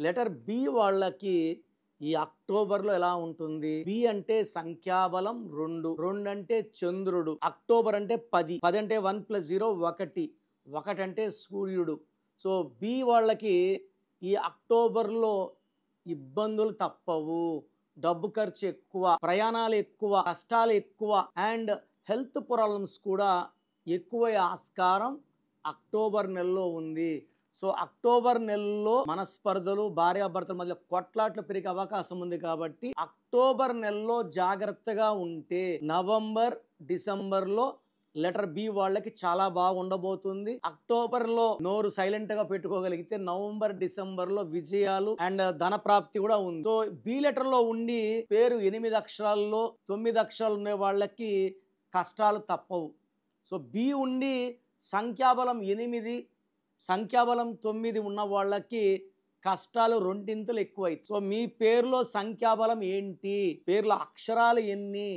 Letter B వాళ్ళకి ఈ అక్టోబర్లో ఎలా ఉంటుంది? బి అంటే సంఖ్యాబలం 2, 2 అంటే చంద్రుడు, అక్టోబర్ అంటే 10, 10 అంటే 1 + 0 1, 1 అంటే సూర్యుడు. సో బి వాళ్ళకి ఈ అక్టోబర్లో ఇబ్బందులు తప్పవు. డబ్బు ఖర్చు ఎక్కువ, ప్రయాణాలు ఎక్కువ, కష్టాలు ఎక్కువ అండ్ హెల్త్ ప్రాబ్లమ్స్ కూడా ఎక్కువ ఆస్కారం అక్టోబర్ నెలలో ఉంది. సో అక్టోబర్ నెలలో మనస్పర్ధలు, భార్యాభర్తల మధ్య కొట్లాట్లు పెరిగే అవకాశం ఉంది కాబట్టి అక్టోబర్ నెలలో జాగ్రత్తగా ఉంటే నవంబర్, డిసెంబర్లో లెటర్ బి వాళ్ళకి చాలా బాగా ఉండబోతుంది. అక్టోబర్లో నోరు సైలెంట్ గా పెట్టుకోగలిగితే నవంబర్, డిసెంబర్లో విజయాలు అండ్ ధన ప్రాప్తి కూడా ఉంది. సో బి లెటర్ లో ఉండి పేరు 8 అక్షరాల్లో 9 అక్షరాలు ఉండే వాళ్ళకి కష్టాలు తప్పవు. సో బి ఉండి సంఖ్యాబలం 8, సంఖ్యాబలం 9 ఉన్న వాళ్ళకి కష్టాలు రెండింతలు ఎక్కువైతే. సో మీ పేరులో సంఖ్యాబలం ఏంటి, పేర్ల అక్షరాలు ఎన్ని,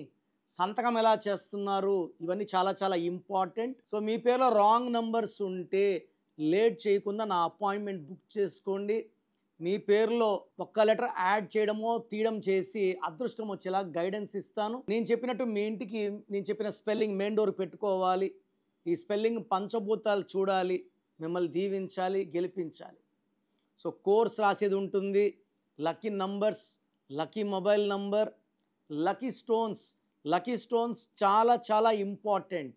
సంతకం ఎలా చేస్తున్నారు, ఇవన్నీ చాలా చాలా ఇంపార్టెంట్. సో మీ పేరులో రాంగ్ నంబర్స్ ఉంటే లేట్ చేయకుండా నా అపాయింట్మెంట్ బుక్ చేసుకోండి. మీ పేరులో ఒక్క లెటర్ యాడ్ చేయడమో తీయడం చేసి అదృష్టం వచ్చేలా గైడెన్స్ ఇస్తాను. నేను చెప్పినట్టు మీ ఇంటికి నేను చెప్పిన స్పెల్లింగ్ మెయిన్ డోర్ పెట్టుకోవాలి. ఈ స్పెల్లింగ్ పంచభూతాలు చూడాలి, మిమ్మల్ని దీవించాలి, గెలిపించాలి. సో కోర్స్ రాసేది ఉంటుంది, lucky numbers, lucky mobile number, lucky stones. Lucky stones చాలా చాలా important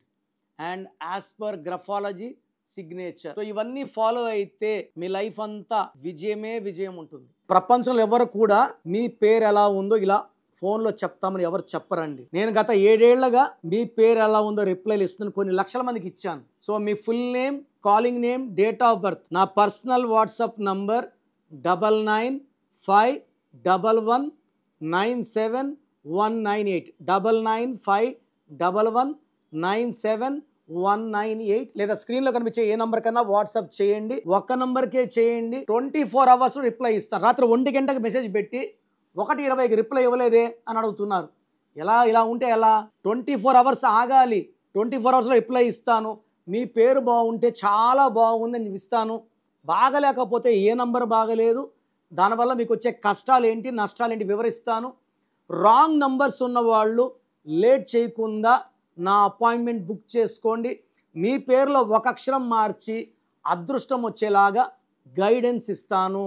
and as per graphology signature. So ఇవన్నీ ఫాలో అయితే మీ లైఫ్ అంతా విజయమే విజయం ఉంటుంది. ప్రపంచంలో ఎవరు కూడా మీ పేరు ఎలా ఉందో ఇలా ఫోన్లో చెప్తామని ఎవరు చెప్పరండి. నేను గత 7 ఏళ్లుగా మీ పేరు ఎలా ఉందో రిప్లైలు ఇస్తున్నాను, కొన్ని లక్షల మందికి ఇచ్చాను. So me full name, calling name, date of birth, నా పర్సనల్ వాట్సాప్ నంబర్ 9951197198 9951197198 లేదా స్క్రీన్లో కనిపించే ఏ నంబర్ కన్నా వాట్సాప్ చేయండి. ఒక్క నంబర్కే చేయండి, 24 అవర్స్ రిప్లై ఇస్తాను. రాత్రి 1 గంటకు మెసేజ్ పెట్టి 1:20కి రిప్లై ఇవ్వలేదే అని అడుగుతున్నారు. ఇలా ఉంటే ఎలా? 24 అవర్స్ ఆగాలి, 24 అవర్స్లో రిప్లై ఇస్తాను. మీ పేరు బాగుంటే చాలా బాగుందని ఇస్తాను, బాగలేకపోతే ఏ నంబర్ బాగలేదు, దానివల్ల మీకు వచ్చే కష్టాలు ఏంటి, నష్టాలు ఏంటి వివరిస్తాను. రాంగ్ నంబర్స్ ఉన్నవాళ్ళు లేట్ చేయకుండా నా అపాయింట్మెంట్ బుక్ చేసుకోండి. మీ పేరులో ఒక అక్షరం మార్చి అదృష్టం వచ్చేలాగా గైడెన్స్ ఇస్తాను.